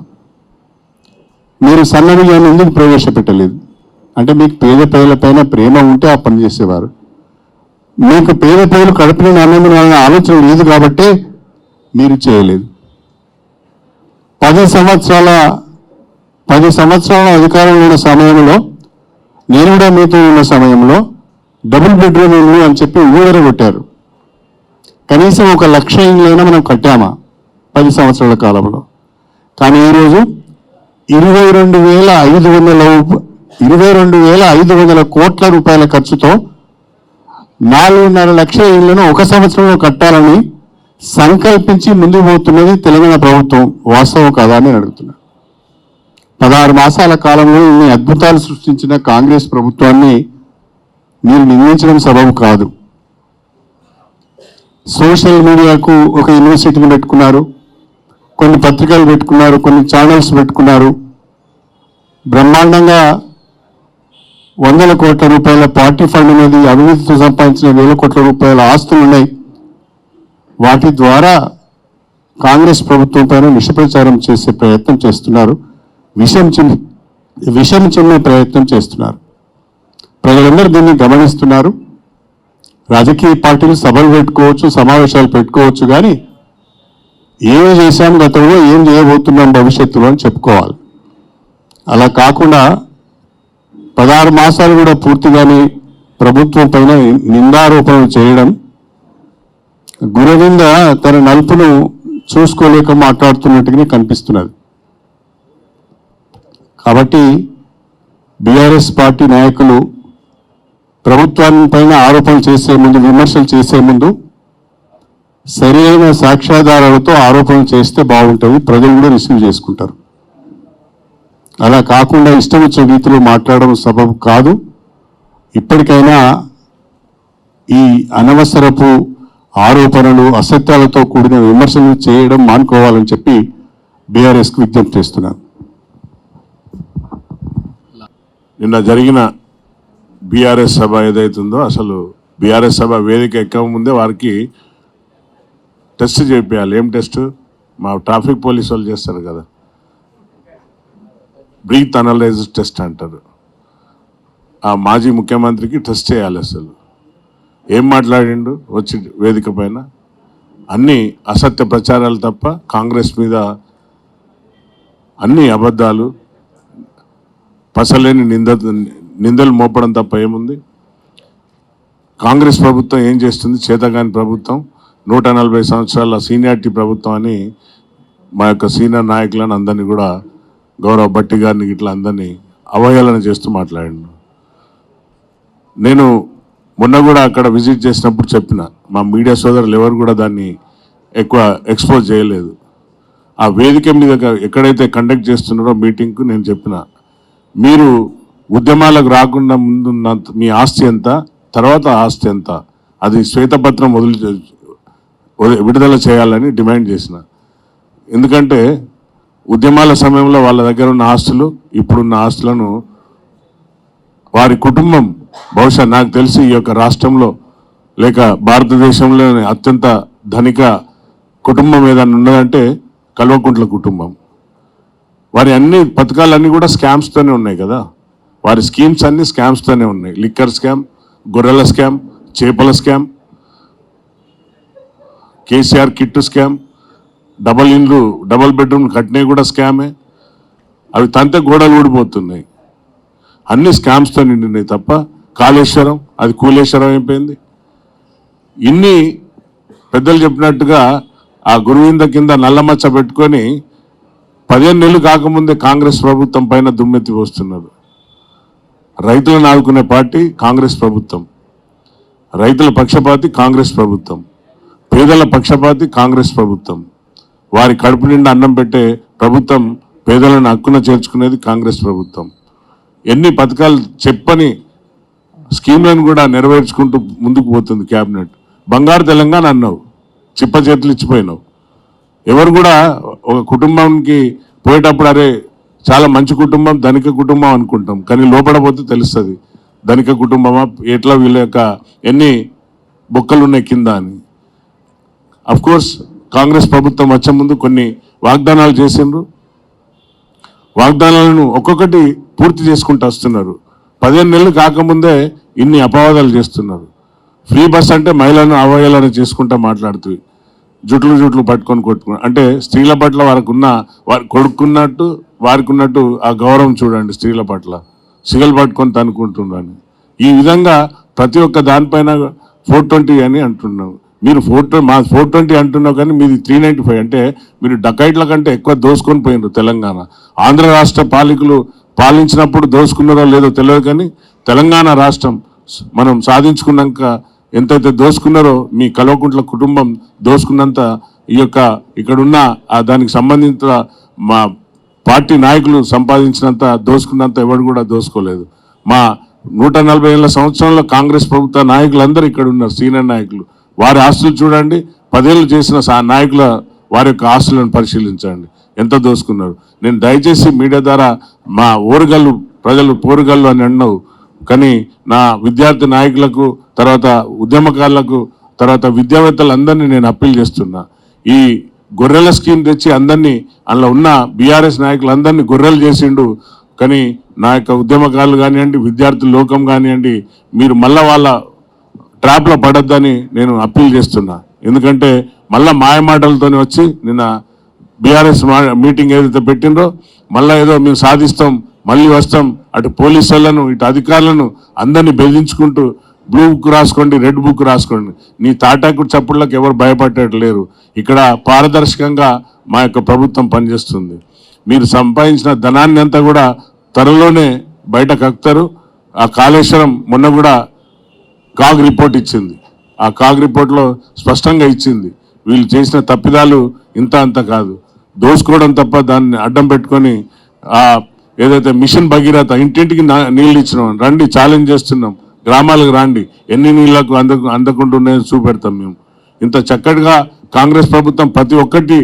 మీరు సన్నబియ్యాన్ని ఎందుకు ప్రవేశపెట్టలేదు? అంటే మీకు పేద ప్రజలపైన ప్రేమ ఉంటే ఆ పని చేసేవారు. మీకు పేద ప్రజలు కడుపుని అన్నం ఆలోచన లేదు కాబట్టే మీరు చేయలేదు. 10 సంవత్సరాల అధికారంలో ఉన్న సమయంలో, నేను కూడా మీతో ఉన్న సమయంలో డబుల్ బెడ్రూమ్ ఇల్లు అని చెప్పి ఊదరగొట్టారు. కనీసం 1,00,000 ఇళ్ళైనా మనం కట్టామా 10 సంవత్సరాల కాలంలో? కానీ ఈరోజు 22,500 కోట్ల రూపాయల ఖర్చుతో 4.5 లక్షల ఇళ్లను 1 సంవత్సరంలో కట్టాలని సంకల్పించి ముందుకు పోతున్నది తెలంగాణ ప్రభుత్వం. వాస్తవం కాదా అని అడుగుతున్నా. 16 మాసాల కాలంలో ఇన్ని అద్భుతాలు సృష్టించిన కాంగ్రెస్ ప్రభుత్వాన్ని మీరు నిందించడం సబబు కాదు. సోషల్ మీడియాకు ఒక యూనివర్సిటీని పెట్టుకున్నారు, కొన్ని పత్రికలు పెట్టుకున్నారు, కొన్ని ఛానల్స్ పెట్టుకున్నారు. బ్రహ్మాండంగా 100 కోట్ల రూపాయల పార్టీ ఫండ్ అనేది, అవినీతితో సంపాదించిన 1,000 కోట్ల రూపాయల ఆస్తులు ఉన్నాయి. వాటి ద్వారా కాంగ్రెస్ ప్రభుత్వం పైన విషప్రచారం చేసే ప్రయత్నం చేస్తున్నారు, విషం చిమ్మే ప్రయత్నం చేస్తున్నారు. ప్రజలందరూ దీన్ని గమనిస్తున్నారు. రాజకీయ పార్టీలు సభలు పెట్టుకోవచ్చు, సమావేశాలు పెట్టుకోవచ్చు, కానీ ఏమి చేశాం గతంలో, ఏం చేయబోతున్నాం భవిష్యత్తులో అని చెప్పుకోవాలి. అలా కాకుండా 16 మాసాలు కూడా పూర్తిగానే ప్రభుత్వం పైన నిందారోపణలు చేయడం, గురవింద తన నలుపును చూసుకోలేక మాట్లాడుతున్నట్టుగానే కనిపిస్తున్నది. కాబట్టి బీఆర్ఎస్ పార్టీ నాయకులు ప్రభుత్వాన్ని పైన ఆరోపణలు చేసే ముందు, విమర్శలు చేసే ముందు సరైన సాక్ష్యాధారాలతో ఆరోపణలు చేస్తే బాగుంటుంది, ప్రజలు కూడా రిసీవ్ చేసుకుంటారు. అలా కాకుండా ఇష్టం వచ్చే రీతిలో మాట్లాడడం సబబు కాదు. ఇప్పటికైనా ఈ అనవసరపు ఆరోపణలు, అసత్యాలతో కూడిన విమర్శలు చేయడం మానుకోవాలని చెప్పి బీఆర్ఎస్కి విజ్ఞప్తి చేస్తున్నాను. నిన్న జరిగిన బీఆర్ఎస్ సభ ఏదైతుందో, అసలు బీఆర్ఎస్ సభ వేదిక ఎక్కక ముందే వారికి టెస్ట్ చేయాలి. ఏం టెస్ట్? మా ట్రాఫిక్ పోలీసు వాళ్ళు చేస్తారు కదా, బ్రీత్ అనలైజ్ టెస్ట్ అంటారు. ఆ మాజీ ముఖ్యమంత్రికి టెస్ట్ చేయాలి. అసలు ఏం మాట్లాడిండు వచ్చి వేదిక పైన? అన్నీ అసత్య ప్రచారాలు తప్ప, కాంగ్రెస్ మీద అన్ని అబద్ధాలు, పసలేని నిందలు మోపడం తప్ప ఏముంది? కాంగ్రెస్ ప్రభుత్వం ఏం చేస్తుంది, చేతగాని ప్రభుత్వం, 140 సంవత్సరాల సీనియారిటీ ప్రభుత్వం అని మా యొక్క సీనియర్ నాయకులను అందరినీ కూడా గౌరవ భట్టి గారిని ఇట్లా అందరినీ అవహేళన చేస్తూ మాట్లాడాను. నేను మొన్న కూడా అక్కడ విజిట్ చేసినప్పుడు చెప్పిన, మా మీడియా సోదరులు ఎవరు కూడా దాన్ని ఎక్కువ ఎక్స్పోజ్ చేయలేదు. ఆ వేదిక మీద ఎక్కడైతే కండక్ట్ చేస్తున్నారో మీటింగ్కు నేను చెప్పిన, మీరు ఉద్యమాలకు రాకుండా ముందున్న మీ ఆస్తి ఎంత, తర్వాత ఆస్తి ఎంత, అది శ్వేతపత్రం విడుదల చేయాలని డిమాండ్ చేసిన. ఎందుకంటే ఉద్యమాల సమయంలో వాళ్ళ దగ్గర ఉన్న ఆస్తులు, ఇప్పుడున్న ఆస్తులను వారి కుటుంబం బహుశా నాకు తెలిసి ఈ యొక్క రాష్ట్రంలో లేక భారతదేశంలోని అత్యంత ధనిక కుటుంబం ఏదైనా ఉన్నదంటే కల్వకుంట్ల కుటుంబం. వారి అన్ని పథకాలన్నీ కూడా స్కామ్స్తోనే ఉన్నాయి కదా, వారి స్కీమ్స్ అన్ని స్కామ్స్తోనే ఉన్నాయి. లిక్కర్ స్కామ్, గొర్రెల స్కామ్, చేపల scam, KCR kit scam, double bedroom కట్టినవి కూడా స్కామే. అవి తంతే గోడలు ఊడిపోతున్నాయి. అన్ని స్కామ్స్తో నిండినాయి తప్ప కాళేశ్వరం అది కూలేశ్వరం అయిపోయింది. ఇన్ని పెద్దలు చెప్పినట్టుగా ఆ గురువింద కింద నల్లమచ్చ పెట్టుకొని 15 నెలలు కాకముందే కాంగ్రెస్ ప్రభుత్వం పైన దుమ్మెత్తి పోస్తున్నారు. రైతులను ఆదుకునే పార్టీ కాంగ్రెస్ ప్రభుత్వం, రైతుల పక్షపాతి కాంగ్రెస్ ప్రభుత్వం, పేదల పక్షపాతి కాంగ్రెస్ ప్రభుత్వం, వారి కడుపు నిండా అన్నం పెట్టే ప్రభుత్వం, పేదలను హక్కున చేర్చుకునేది కాంగ్రెస్ ప్రభుత్వం. ఎన్ని పథకాలు చెప్పని స్కీమ్లను కూడా నెరవేర్చుకుంటూ ముందుకు పోతుంది క్యాబినెట్. బంగారు తెలంగాణ అన్నావు, చిప్ప చేతులు ఇచ్చిపోయినావు. ఎవరు కూడా ఒక కుటుంబానికి పోయేటప్పుడు అరే చాలా మంచి కుటుంబం, ధనిక కుటుంబం అనుకుంటాం, కానీ లోపల పోతే తెలుస్తుంది ధనిక కుటుంబమా, ఎట్లా వీళ్ళ యొక్క ఎన్ని బొక్కలు ఉన్నాయి కింద అని. కోర్స్ కాంగ్రెస్ ప్రభుత్వం వచ్చే ముందు కొన్ని వాగ్దానాలు చేసిండ్రు. వాగ్దానాలను ఒక్కొక్కటి పూర్తి చేసుకుంటూ వస్తున్నారు. 15 నెలలు కాకముందే ఇన్ని అపవాదాలు చేస్తున్నారు. ఫ్రీ బస్ అంటే మహిళలను అవహేళన చేసుకుంటూ మాట్లాడుతూ జుట్లు పట్టుకొని కొట్టుకుని, అంటే స్త్రీల పట్ల వారికి ఉన్నట్టు ఆ గౌరవం చూడండి. స్త్రీల పట్ల సిగలు పట్టుకొని తనుకుంటున్నాను. ఈ విధంగా ప్రతి ఒక్క దానిపైన 420 అని అంటున్నావు. మీరు 420 అంటున్నావు, కానీ మీది 395. అంటే మీరు డకైట్ల కంటే ఎక్కువ దోసుకొని పోయినారు తెలంగాణ. ఆంధ్ర రాష్ట్ర పాలకులు పాలించినప్పుడు దోసుకున్నారో లేదో తెలియదు, కానీ తెలంగాణ రాష్ట్రం మనం సాధించుకున్నాక ఎంతైతే దోసుకున్నారో మీ కల్వకుంట్ల కుటుంబం దోసుకున్నంత ఇక్కడున్న దానికి సంబంధించిన మా పార్టీ నాయకులు సంపాదించినంత దోసుకున్నంత ఎవరు కూడా దోసుకోలేదు. మా 140 సంవత్సరంలో కాంగ్రెస్ ప్రభుత్వ నాయకులందరూ ఇక్కడ ఉన్నారు, సీనియర్ నాయకులు. వారి ఆస్తులు చూడండి, 10 ఏళ్ళు చేసిన నాయకుల వారి యొక్క ఆస్తులను పరిశీలించండి, ఎంత దోసుకున్నారు. నేను దయచేసి మీడియా ద్వారా మా ఓరుగల్లు ప్రజలు పోరుగల్లు అని అన్నావు, కానీ నా విద్యార్థి నాయకులకు, తర్వాత ఉద్యమకారులకు, తర్వాత విద్యావేత్తలందరినీ నేను అప్పీల్ చేస్తున్నా. ఈ గొర్రెల స్కీమ్ తెచ్చి అందరినీ అందులో ఉన్న బీఆర్ఎస్ నాయకులందరినీ గొర్రెలు చేసిండు, కానీ నా యొక్క ఉద్యమకారులు కానివ్వండి, విద్యార్థి లోకం కానివ్వండి, మీరు మళ్ళా వాళ్ళ ట్రాప్లో పడొద్దని నేను అప్పీల్ చేస్తున్నా. ఎందుకంటే మళ్ళా మాయమాటలతోనే వచ్చి నిన్న బీఆర్ఎస్ మీటింగ్ ఏదైతే పెట్టిందో, మళ్ళీ ఏదో మేము సాధిస్తాం, మళ్ళీ వస్తాం, అటు పోలీసు వాళ్ళను ఇటు అధికారులను అందరినీ బెదిరించుకుంటూ బ్లూ బుక్ రాసుకోండి, రెడ్ బుక్ రాసుకోండి. నీ తాటాకు చప్పుళ్ళకి ఎవరు భయపడలేరు. ఇక్కడ పారదర్శకంగా మా యొక్క ప్రభుత్వం పనిచేస్తుంది. మీరు సంపాదించిన ధనాన్ని అంతా కూడా త్వరలోనే బయట కక్కుతారు. ఆ కాళేశ్వరం మొన్న కూడా కాగ్ రిపోర్ట్ ఇచ్చింది. ఆ కాగ్ రిపోర్ట్లో స్పష్టంగా ఇచ్చింది, వీళ్ళు చేసిన తప్పిదాలు ఇంత అంత కాదు, దోసుకోవడం తప్ప దాన్ని అడ్డం పెట్టుకొని ఏదైతే మిషన్ భగీరథ ఇంటింటికి నీళ్ళు ఇచ్చినాం, రండి ఛాలెంజ్ చేస్తున్నాం, గ్రామాలకు రండి, ఎన్ని నీళ్లకు అందకుంటున్నాయో చూపెడతాం. మేము ఇంత చక్కటిగా కాంగ్రెస్ ప్రభుత్వం ప్రతి ఒక్కటి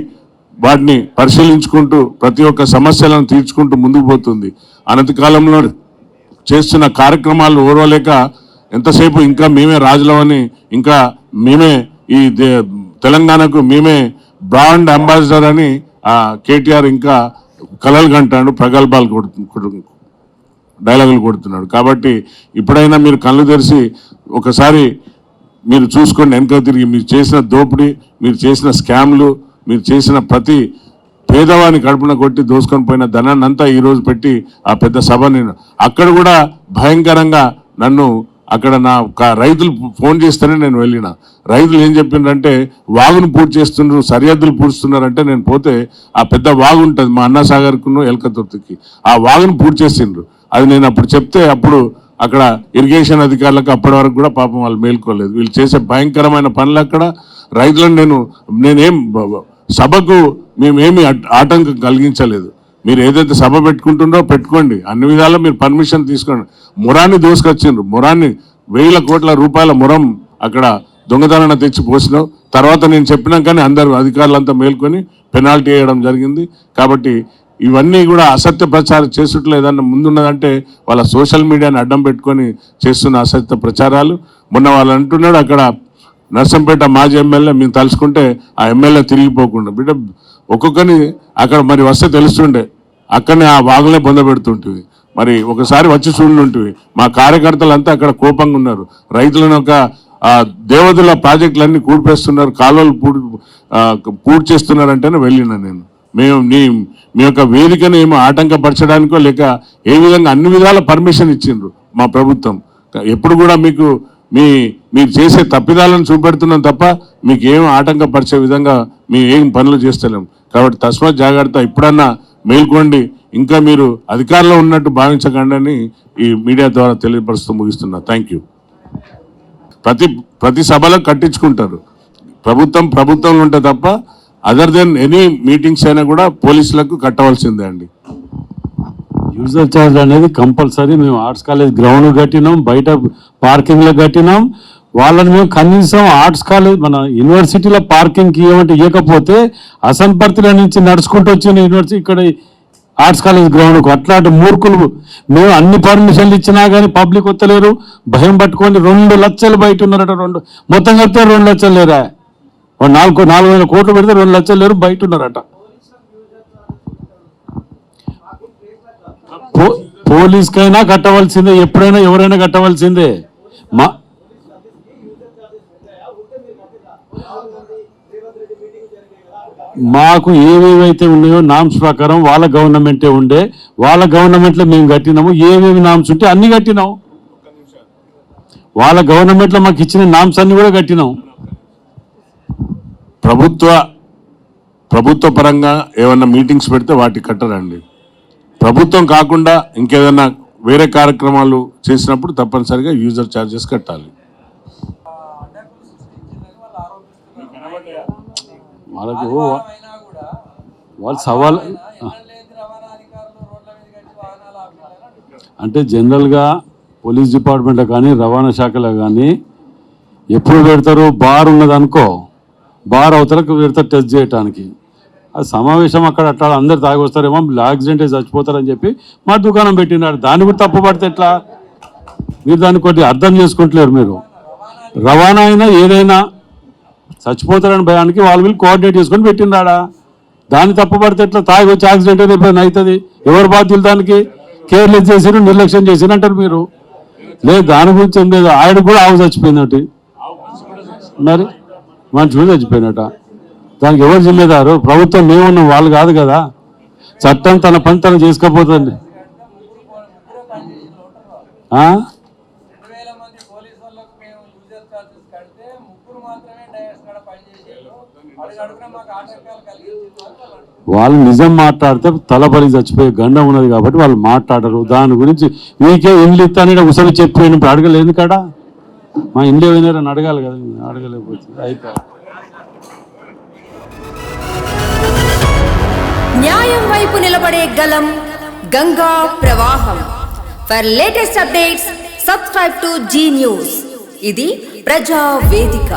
వాటిని పరిశీలించుకుంటూ ప్రతి ఒక్క సమస్యలను తీర్చుకుంటూ ముందుకు పోతుంది. అనతి కాలంలో చేస్తున్న కార్యక్రమాలు ఓర్వలేక ఎంతసేపు ఇంకా మేమే రాజులమని, ఇంకా మేమే ఈ తెలంగాణకు మేమే బ్రాండ్ అంబాసిడర్ అని కేటీఆర్ ఇంకా కలలు కంటాడు, ప్రగల్భాలు డైలాగులు కొడుతున్నాడు. కాబట్టి ఇప్పుడైనా మీరు కళ్ళు తెరిచి ఒకసారి మీరు చూసుకోండి, వెనక తిరిగి మీరు చేసిన దోపిడీ, మీరు చేసిన స్కామ్లు, మీరు చేసిన ప్రతి పేదవాని కడుపున కొట్టి దోసుకొని పోయిన ధనాన్ని అంతా ఈరోజు పెట్టి ఆ పెద్ద సభ నేను అక్కడ కూడా భయంకరంగా నన్ను అక్కడ రైతులు ఫోన్ చేస్తేనే నేను వెళ్ళిన. రైతులు ఏం చెప్పిండ్రంటే వాగును పూర్తి చేస్తున్నారు, సరిహద్దులు పూడుస్తున్నారంటే నేను పోతే ఆ పెద్ద వాగు ఉంటుంది మా అన్నాసాగర్కును ఎల్కతుర్తికి, ఆ వాగును పూర్తి చేసిండ్రు. అది నేను అప్పుడు చెప్తే అప్పుడు అక్కడ ఇరిగేషన్ అధికారులకు అప్పటి వరకు కూడా పాపం వాళ్ళు మేల్కోలేదు. వీళ్ళు చేసే భయంకరమైన పనులు అక్కడ రైతులను నేనేం సభకు మేమేమి ఆటంకం కలిగించలేదు. మీరు ఏదైతే సభ పెట్టుకుంటుండో పెట్టుకోండి, అన్ని విధాలా మీరు పర్మిషన్ తీసుకోండి. మురాన్ని దోసుకొచ్చిండ్రు, మురాన్ని 1000 కోట్ల రూపాయల మురం అక్కడ దొంగతనాన్ని తెచ్చి పోసినావు. తర్వాత నేను చెప్పినాకనే అందరూ అధికారులంతా మేల్కొని పెనాల్టీ వేయడం జరిగింది. కాబట్టి ఇవన్నీ కూడా అసత్య ప్రచారం చేస్తుట్లో ఏదన్నా ముందున్నదంటే వాళ్ళ సోషల్ మీడియాని అడ్డం పెట్టుకొని చేస్తున్న అసత్య ప్రచారాలు. మొన్న వాళ్ళు అంటున్నాడు అక్కడ నర్సంపేట మాజీ ఎమ్మెల్యే మేము తలుచుకుంటే ఆ ఎమ్మెల్యే తిరిగిపోకుండా బిడ్డ ఒక్కొక్కరిని అక్కడ మరి వస్తే తెలుస్తుండే, అక్కడనే ఆ వాగులే పొందబెడుతుంటివి. మరి ఒకసారి వచ్చి చూడుంటివి. మా కార్యకర్తలంతా అక్కడ కోపంగా ఉన్నారు. రైతులను ఒక దేవతల ప్రాజెక్టులన్నీ కూడిపేస్తున్నారు, కాలువలు పూర్తి చేస్తున్నారంటేనే వెళ్ళినా నేను. మేము మీ యొక్క వేదికను ఏమో ఆటంకపరచడానికో లేక ఏ విధంగా అన్ని విధాల పర్మిషన్ ఇచ్చిండ్రు మా ప్రభుత్వం. ఎప్పుడు కూడా మీరు చేసే తప్పిదాలను చూపెడుతున్నాం తప్ప మీకు ఏం ఆటంకపరిచే విధంగా మేము ఏం పనులు చేస్తలేము. కాబట్టి తస్మాత్ జాగ్రత్త, ఇప్పుడన్నా మేల్కోండి, ఇంకా మీరు అధికారంలో ఉన్నట్టు భావించకండి అని ఈ మీడియా ద్వారా తెలియపరుస్తూ ముగిస్తున్నా. Thank you. ప్రతి సభలో కట్టించుకుంటారు, ప్రభుత్వంలో ఉంటే తప్ప అదర్ దెన్ ఎనీ మీటింగ్స్ అయినా కూడా పోలీసులకు కట్టవలసిందే అండి. యూజర్ ఛార్జ్ అనేది కంపల్సరీ. మేము ఆర్ట్స్ కాలేజ్ గ్రౌండ్ కట్టినాం, బయట పార్కింగ్లో కట్టినాం. వాళ్ళని మేము కనీసం ఆర్ట్స్ కాలేజ్ మన యూనివర్సిటీలో పార్కింగ్కి ఇవ్వకపోతే అసన్పర్తిలో నుంచి నడుచుకుంటూ వచ్చిన యూనివర్సిటీ ఇక్కడ ఆర్ట్స్ కాలేజ్ గ్రౌండ్కు అట్లాంటి మూర్ఖులు. మేము అన్ని పర్మిషన్లు ఇచ్చినా కానీ పబ్లిక్ వస్తలేరు, భయం పట్టుకొని 2 లక్షలు బయట ఉన్నారట. మొత్తం కలిపితే 2 లక్షలు లేరా, 4,000 కోట్లు పెడితే 2 లక్షలు లేరు, బయట ఉన్నారట. పోలీస్కైనా కట్టవలసిందే, ఎప్పుడైనా ఎవరైనా కట్టవలసిందే. మాకు ఏవేవైతే ఉన్నాయో నామ్స్ ప్రకారం వాళ్ళ గవర్నమెంటే ఉండే, వాళ్ళ గవర్నమెంట్లో మేము కట్టినాము. ఏవేవి నామ్స్ ఉంటే అన్ని కట్టినాం. వాళ్ళ గవర్నమెంట్లో మాకు ఇచ్చిన నామ్స్ అన్ని కూడా కట్టినాం. ప్రభుత్వ పరంగా ఏమన్నా మీటింగ్స్ పెడితే వాటికి కట్టరండి. ప్రభుత్వం కాకుండా ఇంకేదన్నా వేరే కార్యక్రమాలు చేసినప్పుడు తప్పనిసరిగా యూజర్ ఛార్జెస్ కట్టాలి. వాళ్ళకు వాళ్ళు సవాల్ అంటే జనరల్గా పోలీస్ డిపార్ట్మెంట్లో కానీ రవాణా శాఖలో కానీ ఎప్పుడు పెడతారు, బార్ ఉన్నది అనుకో, బార్ అవతలకు పెడతారు టెస్ట్ చేయడానికి. అది సమావేశం అక్కడ అట్లా అందరు తాగి వస్తారేమో, యాక్సిడెంట్ అయి చచ్చిపోతారని చెప్పి మా దుకాణం పెట్టినాడు. దాన్ని కూడా తప్పు పడితే ఎట్లా? మీరు దాన్ని కొద్దిగా అర్థం చేసుకుంటలేరు. మీరు రవాణా అయినా ఏదైనా చచ్చిపోతారని భయానికి వాళ్ళు వీళ్ళు కోఆర్డినేట్ చేసుకొని పెట్టినాడా, దాన్ని తప్పు పడితే ఎట్లా? తాగి వచ్చి యాక్సిడెంట్ అయితే ఎప్పుడైనా అవుతుంది, ఎవరు బాధ్యులు? దానికి కేర్లెస్ చేసిరు, నిర్లక్ష్యం చేసిరు అంటారు మీరు. లేదు దాని గురించి ఏం లేదు. ఆయన కూడా ఆవు చచ్చిపోయినట్టు, మరి మనిషి కూడా చచ్చిపోయినట్ట. దానికి ఎవరు జిమ్మేదారు? ప్రభుత్వం మేమున్నాం, వాళ్ళు కాదు కదా. చట్టం తన పని తను చేసుకోపోతుంది. వాళ్ళు నిజం మాట్లాడితే తలపలి చచ్చిపోయే గండం ఉన్నది కాబట్టి వాళ్ళు మాట్లాడరు. దాని గురించి మీకే ఇండ్లు ఇస్తానని ఉసలు చెప్పినప్పుడు అడగలేదు కాడా, మా ఇండ్లు ఏమైనా అడగాలి కదా, అడగలేకపోతే అయిపోయి. న్యాయం వైపు నిలబడే గలం గంగా ప్రవాహం. For latest updates subscribe to Zee News. ఇది ప్రజా వేదిక.